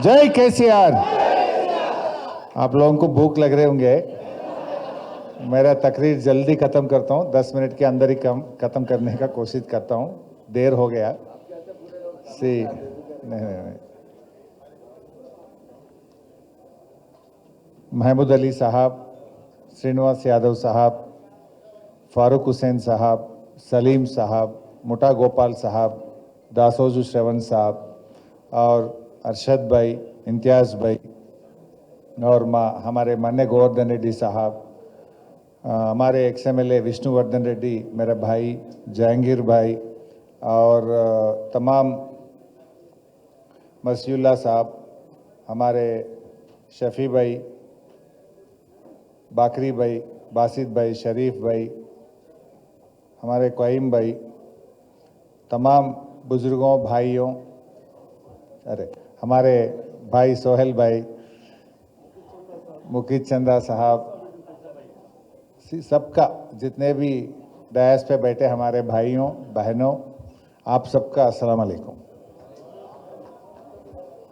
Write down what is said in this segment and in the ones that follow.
जय केसीआर। आप लोगों को भूख लग रहे होंगे, मेरा तकरीर जल्दी खत्म करता हूँ, 10 मिनट के अंदर ही खत्म करने का कोशिश करता हूँ, देर हो गया। नहीं। महमूद अली साहब, श्रीनिवास यादव साहब, फारूक हुसैन साहब, सलीम साहब, मुटा गोपाल साहब, दासोजू श्रवण साहब और अरशद भाई, इम्तियाज़ भाई और हमारे मान्य गोवर्धन रेड्डी साहब, हमारे XMLA विष्णुवर्धन रेड्डी, मेरा भाई जहांगीर भाई और तमाम मसीउल्लाह साहब, हमारे शफ़ी भाई, बाकरी भाई, बासित भाई, शरीफ भाई, हमारे क्वाइम भाई, तमाम बुज़ुर्गों भाइयों, हमारे भाई सोहेल भाई, मुकीत चंदा साहब, सबका, जितने भी डायस पे बैठे हमारे भाइयों बहनों, आप सबका अस्सलाम वालेकुम।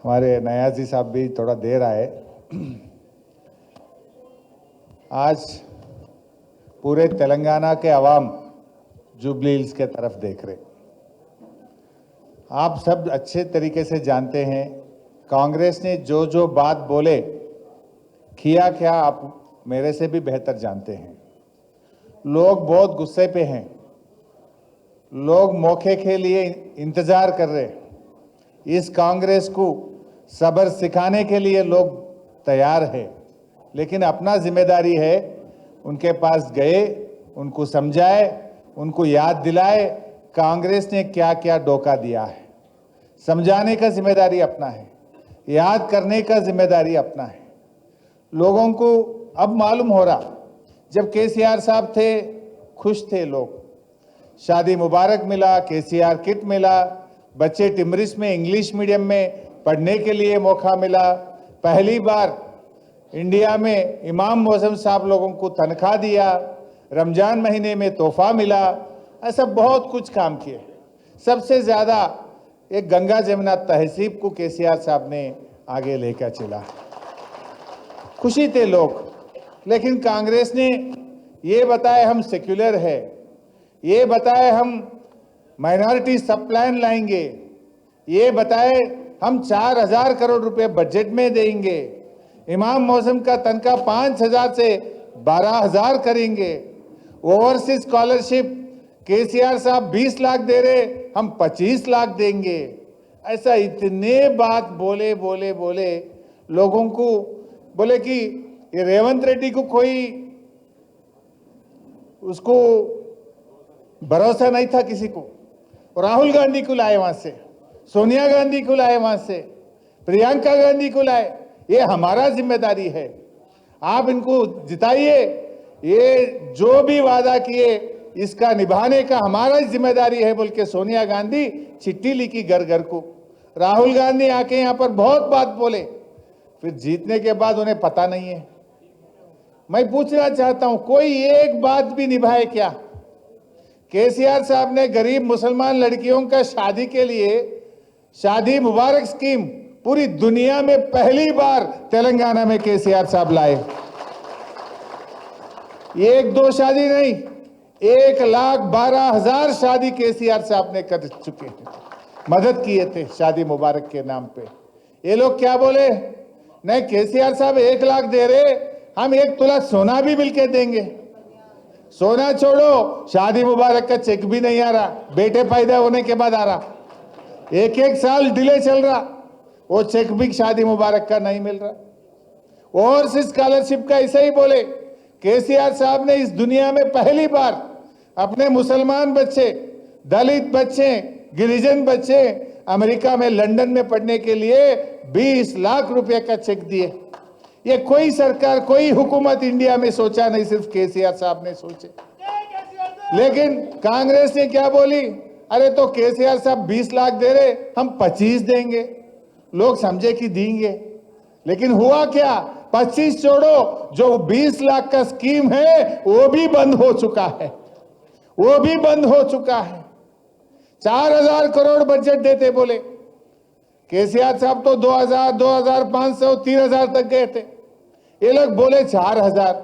हमारे नयाजी साहब भी थोड़ा देर आए। आज पूरे तेलंगाना के अवाम जुबली हिल्स के तरफ देख रहे। आप सब अच्छे तरीके से जानते हैं कांग्रेस ने जो जो बात बोले किया क्या, आप मेरे से भी बेहतर जानते हैं। लोग बहुत गुस्से पे हैं, लोग मौके के लिए इंतजार कर रहे हैं। इस कांग्रेस को सब्र सिखाने के लिए लोग तैयार है, लेकिन अपना जिम्मेदारी है उनके पास गए, उनको समझाए, उनको याद दिलाए कांग्रेस ने क्या क्या धोखा दिया है। समझाने का जिम्मेदारी अपना है, याद करने का जिम्मेदारी अपना है। लोगों को अब मालूम हो रहा, जब केसीआर साहब थे खुश थे लोग, शादी मुबारक मिला, केसीआर किट मिला, बच्चे टिमरिस में इंग्लिश मीडियम में पढ़ने के लिए मौका मिला, पहली बार इंडिया में इमाम मौसम साहब लोगों को तनख्वाह दिया, रमजान महीने में तोहफा मिला, ऐसा बहुत कुछ काम किए। सबसे ज़्यादा एक गंगा जमुना तहसीब को केसीआर साहब ने आगे लेकर चला, खुशी थे लोग। लेकिन कांग्रेस ने ये बताए हम सेक्युलर है, ये बताए हम माइनॉरिटी सब प्लान लाएंगे, ये बताए हम 4,000 करोड़ रुपए बजट में देंगे, इमाम मौसम का तनख्वाह 5,000 से 12,000 करेंगे, ओवरसीज स्कॉलरशिप केसीआर साहब 20 लाख दे रहे, हम 25 लाख देंगे। ऐसा इतने बात बोले बोले बोले लोगों को, बोले कि ये रेवंत रेड्डी को कोई उसको भरोसा नहीं था किसी को। राहुल गांधी को लाए वहां से, सोनिया गांधी को लाए वहां से, प्रियंका गांधी को लाए। ये हमारा जिम्मेदारी है, आप इनको जिताइए, ये जो भी वादा किए इसका निभाने का हमारा जिम्मेदारी है बोल के सोनिया गांधी चिट्ठी लिखी घर घर को। राहुल गांधी आके यहाँ पर बहुत बात बोले, फिर जीतने के बाद उन्हें पता नहीं है। मैं पूछना चाहता हूं, कोई एक बात भी निभाए क्या? केसीआर साहब ने गरीब मुसलमान लड़कियों का शादी के लिए शादी मुबारक स्कीम पूरी दुनिया में पहली बार तेलंगाना में केसीआर साहब लाए। एक दो शादी नहीं, 1,12,000 शादी केसीआर साहब ने कर चुके हैं, मदद किए थे शादी मुबारक के नाम पे। ये लोग क्या बोले, नहीं केसीआर साहब 1 लाख दे रहे, हम 1 तोला सोना भी मिलके देंगे। सोना छोड़ो, शादी मुबारक का चेक भी नहीं आ रहा, बेटे पैदा होने के बाद आ रहा, 1-1 साल डिले चल रहा, वो चेक भी शादी मुबारक का नहीं मिल रहा। ओवरसीज स्कॉलरशिप का ऐसे ही बोले, केसीआर साहब ने इस दुनिया में पहली बार अपने मुसलमान बच्चे, दलित बच्चे, गिरिजन बच्चे अमेरिका में लंदन में पढ़ने के लिए 20 लाख रुपए का चेक दिए। ये कोई सरकार, कोई हुकूमत इंडिया में सोचा नहीं, सिर्फ केसीआर साहब ने सोचे। लेकिन कांग्रेस ने क्या बोली, अरे तो केसीआर साहब 20 लाख दे रहे, हम 25 देंगे। लोग समझे कि देंगे, लेकिन हुआ क्या? 25 छोड़ो, जो 20 लाख का स्कीम है वो भी बंद हो चुका है, वो भी बंद हो चुका है। 4,000 करोड़ बजट देते बोले, केसीआर साहब तो 2000, 2500, 3000 तक गए थे। ये लोग बोले 4000,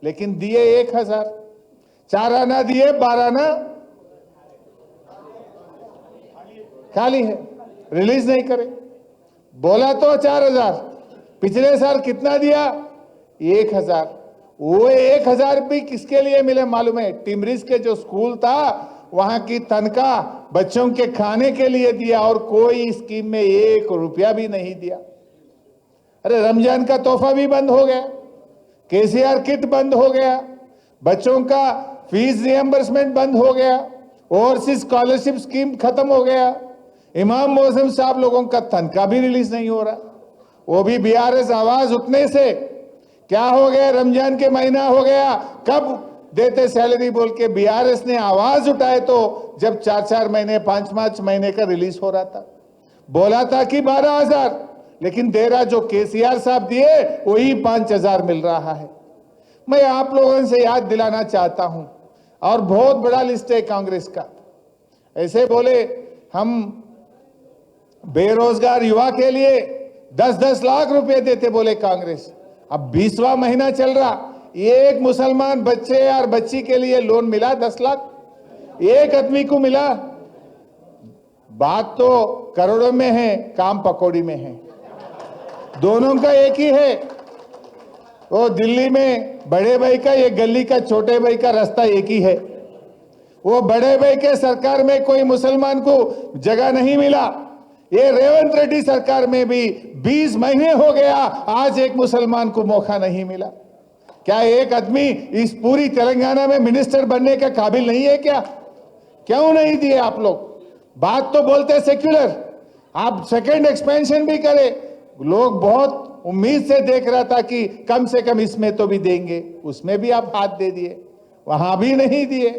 लेकिन दिए 1000। 4 आना दिए, 12 आना खाली है, रिलीज नहीं करे। बोला तो 4000, पिछले साल कितना दिया? 1000। वो 1000 भी किसके लिए मिले मालूम है? टिमरिस के जो स्कूल था वहां की तनख्वाह बच्चों के खाने के लिए दिया, और कोई स्कीम में 1 रुपया भी नहीं दिया। अरे रमजान का तोहफा भी बंद हो गया, केसीआर किट बंद हो गया, बच्चों का फीस रिएम्बर्समेंट बंद हो गया, ओवरसीज स्कॉलरशिप स्कीम खत्म हो गया, इमाम मोहसिन साहब लोगों का तनख्वाह भी रिलीज नहीं हो रहा। वो भी बीआरएस आवाज उठने से क्या हो गया, रमजान के महीना हो गया, कब देते सैलरी बोल के बीआरएस ने आवाज उठाए तो जब 4-4 महीने 5-5 महीने का रिलीज हो रहा था। बोला था कि 12,000, लेकिन दे रहा जो केसीआर साहब दिए वही 5,000 मिल रहा है। मैं आप लोगों से याद दिलाना चाहता हूं, और बहुत बड़ा लिस्ट है कांग्रेस का। ऐसे बोले हम बेरोजगार युवा के लिए 10-10 लाख रुपए देते बोले कांग्रेस। अब 20वां महीना चल रहा, एक मुसलमान बच्चे और बच्ची के लिए लोन मिला 10 लाख, एक आदमी को मिला। बात तो करोड़ों में है, काम पकौड़ी में है। दोनों का एक ही है। वो दिल्ली में बड़े भाई का, ये गली का छोटे भाई का रास्ता एक ही है। वो बड़े भाई के सरकार में कोई मुसलमान को जगह नहीं मिला। ये रेवंत रेड्डी सरकार में भी 20 महीने हो गया, आज एक मुसलमान को मौका नहीं मिला। क्या एक आदमी इस पूरी तेलंगाना में मिनिस्टर बनने का काबिल नहीं है क्या? क्यों नहीं दिए आप लोग? बात तो बोलते सेक्युलर, आप सेकंड एक्सपेंशन भी करें। लोग बहुत उम्मीद से देख रहा था कि कम से कम इसमें तो भी देंगे, उसमें भी आप हाथ दे दिए, वहां भी नहीं दिए।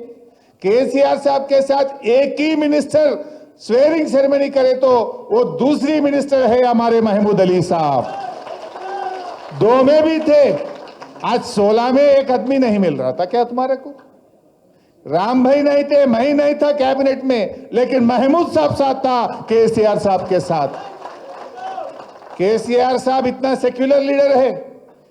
केसीआर साहब के साथ एक ही मिनिस्टर स्वेरिंग सेरेमनी करे तो वो दूसरी मिनिस्टर है हमारे महमूद अली साहब, 2 में भी थे। आज 16 में एक आदमी नहीं मिल रहा था क्या तुम्हारे को? राम भाई नहीं थे, मैं ही नहीं था कैबिनेट में, लेकिन महमूद साहब साथ था केसीआर साहब के साथ। केसीआर साहब इतना सेक्युलर लीडर है,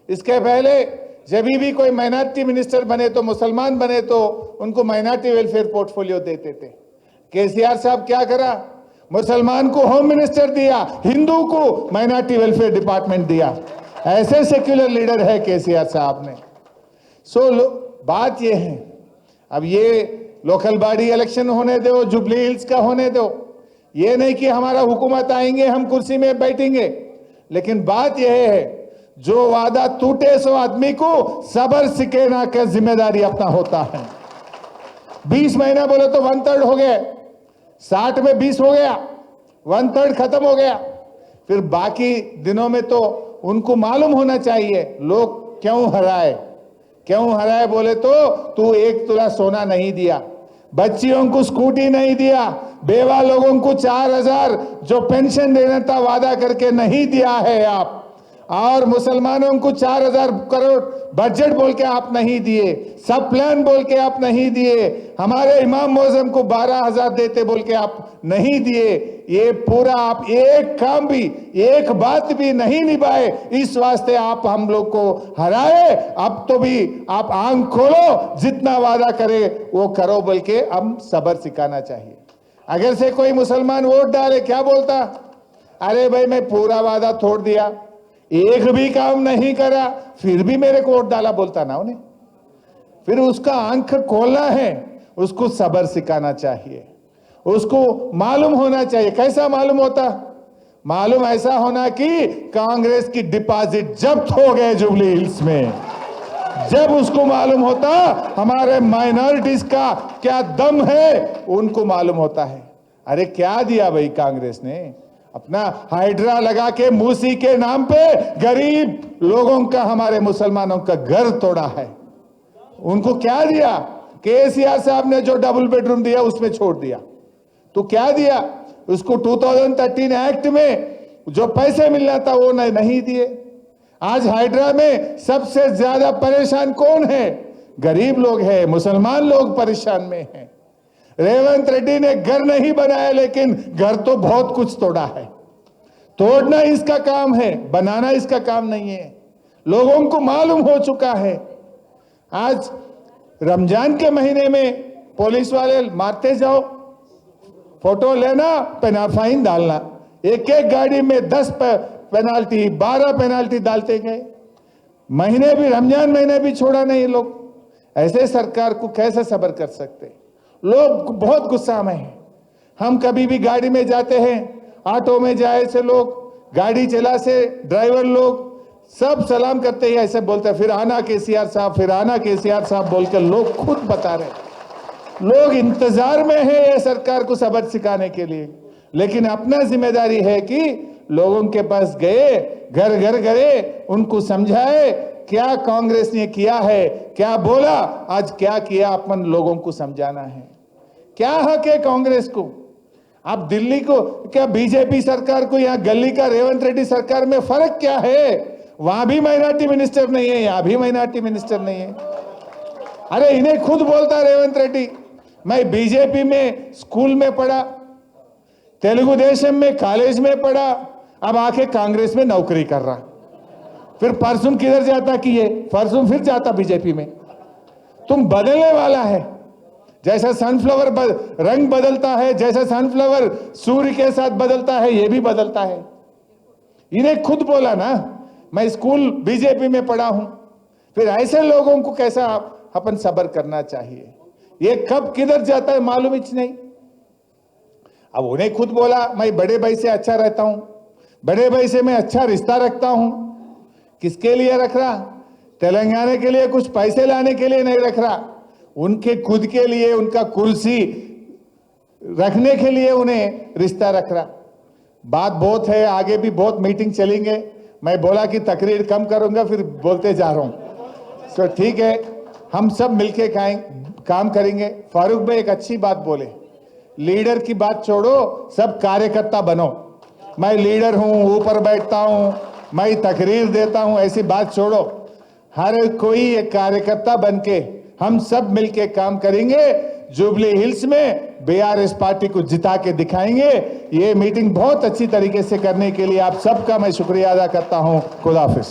इसके पहले जब भी कोई माइनॉरिटी मिनिस्टर बने तो, मुसलमान बने तो उनको माइनॉरिटी वेलफेयर पोर्टफोलियो देते थे। केसीआर साहब क्या करा? मुसलमान को होम मिनिस्टर दिया, हिंदू को माइनॉरिटी वेलफेयर डिपार्टमेंट दिया। ऐसे सेक्युलर लीडर है केसीआर साहब ने। बात ये है, अब ये लोकल बॉडी इलेक्शन होने दो, जुबली हिल्स का होने दो। ये नहीं कि हमारा हुकूमत आएंगे हम कुर्सी में बैठेंगे, लेकिन बात यह है जो वादा टूटे सो आदमी को सबर सिखाना का जिम्मेदारी अपना होता है। 20 महीना बोले तो 1/3 हो गए, 60 में 20 हो गया, 1/3 खत्म हो गया। फिर बाकी दिनों में तो उनको मालूम होना चाहिए लोग क्यों हराए बोले तो तू 1 तोला सोना नहीं दिया, बच्चियों को स्कूटी नहीं दिया, बेवा लोगों को 4000 जो पेंशन देना था वादा करके नहीं दिया है आप, और मुसलमानों को 4000 करोड़ बजट बोल के आप नहीं दिए, सब प्लान बोल के आप नहीं दिए, हमारे इमाम मौजम को 12000 देते बोल के आप नहीं दिए। ये पूरा आप एक काम भी, एक बात भी नहीं निभाए, इस वास्ते आप हम लोग को हराए। अब तो भी आप आंख खोलो, जितना वादा करे वो करो बोल के हम सबर सिखाना चाहिए। अगर से कोई मुसलमान वोट डाले क्या बोलता? अरे भाई मैं पूरा वादा तोड़ दिया, एक भी काम नहीं करा, फिर भी मेरे को वोट डाला बोलता ना उन्हें। फिर उसका आंख खोलना है, उसको सबर सिखाना चाहिए, उसको मालूम होना चाहिए। कैसा मालूम होता? मालूम ऐसा होना कि कांग्रेस की डिपॉजिट जब्त हो गए जुबली हिल्स में। जब उसको मालूम होता हमारे माइनॉरिटीज का क्या दम है, उनको मालूम होता है। अरे क्या दिया भाई कांग्रेस ने? अपना हाइड्रा लगा के मूसी के नाम पे गरीब लोगों का, हमारे मुसलमानों का घर तोड़ा है। उनको क्या दिया? केसीआर साहब ने जो डबल बेडरूम दिया उसमें छोड़ दिया। तो क्या दिया उसको? 2013 एक्ट में जो पैसे मिलना था वो नहीं दिए। आज हाइड्रा में सबसे ज्यादा परेशान कौन है? गरीब लोग हैं, मुसलमान लोग परेशान में हैं। रेवंत रेड्डी ने घर नहीं बनाया, लेकिन घर तो बहुत कुछ तोड़ा है। तोड़ना इसका काम है, बनाना इसका काम नहीं है। लोगों को मालूम हो चुका है। आज रमजान के महीने में पुलिस वाले मारते जाओ, फोटो लेना, फाइन डालना, एक एक गाड़ी में 10 पेनाल्टी 12 पेनाल्टी डालते गए। महीने भी, रमजान महीने भी छोड़ा नहीं लोग। ऐसे सरकार को कैसे सब्र कर सकते? लोग बहुत गुस्सा में हैं। हम कभी भी गाड़ी में जाते हैं, ऑटो में जाए से लोग, गाड़ी चला से ड्राइवर लोग सब सलाम करते हैं, ऐसे बोलते हैं, फिर आना केसीआर साहब, फिर आना केसीआर साहब बोलकर लोग खुद बता रहे। लोग इंतजार में है ये सरकार को सबक सिखाने के लिए, लेकिन अपना जिम्मेदारी है कि लोगों के पास गए, घर घर गए, उनको समझाए क्या कांग्रेस ने किया है, क्या बोला, आज क्या किया, अपन लोगों को समझाना है। क्या हक है कांग्रेस को? आप दिल्ली को, क्या बीजेपी सरकार को, यहाँ गली का रेवंत रेड्डी सरकार में फर्क क्या है? वहां भी माइनॉरिटी मिनिस्टर नहीं है, यहां भी माइनॉरिटी मिनिस्टर नहीं है। अरे इन्हें खुद बोलता रेवंत रेड्डी, मैं बीजेपी में स्कूल में पढ़ा, तेलुगु देशम में कॉलेज में पढ़ा, अब आके कांग्रेस में नौकरी कर रहा। फिर परसों किधर जाता कि ये परसों फिर जाता बीजेपी में। तुम बदलने वाला है, जैसा सनफ्लावर रंग बदलता है, जैसा सनफ्लावर सूर्य के साथ बदलता है, ये भी बदलता है। इन्हें खुद बोला ना, मैं स्कूल बीजेपी में पढ़ा हूं। फिर ऐसे लोगों को कैसा अपन सब्र करना चाहिए? ये कब किधर जाता है मालूम ही नहीं। अब उन्हें खुद बोला, मैं बड़े भाई से अच्छा रहता हूं, बड़े भाई से मैं अच्छा रिश्ता रखता हूं। किसके लिए रख रहा? तेलंगाना के लिए कुछ पैसे लाने के लिए नहीं रख रहा, उनके खुद के लिए, उनका कुर्सी रखने के लिए उन्हें रिश्ता रख रहा। बात बहुत है, आगे भी बहुत मीटिंग चलेंगे। मैं बोला कि तकरीर कम करूंगा, फिर बोलते जा रहा हूं। तो ठीक है, हम सब मिलके काम करेंगे। फारूक भाई एक अच्छी बात बोले, लीडर की बात छोड़ो, सब कार्यकर्ता बनो। मैं लीडर हूं, ऊपर बैठता हूं, मैं तकरीर देता हूं, ऐसी बात छोड़ो। हर कोई एक कार्यकर्ता बनके हम सब मिलके काम करेंगे। जुबली हिल्स में बीआरएस पार्टी को जिता के दिखाएंगे। ये मीटिंग बहुत अच्छी तरीके से करने के लिए आप सबका मैं शुक्रिया अदा करता हूं। खुदा हाफिज।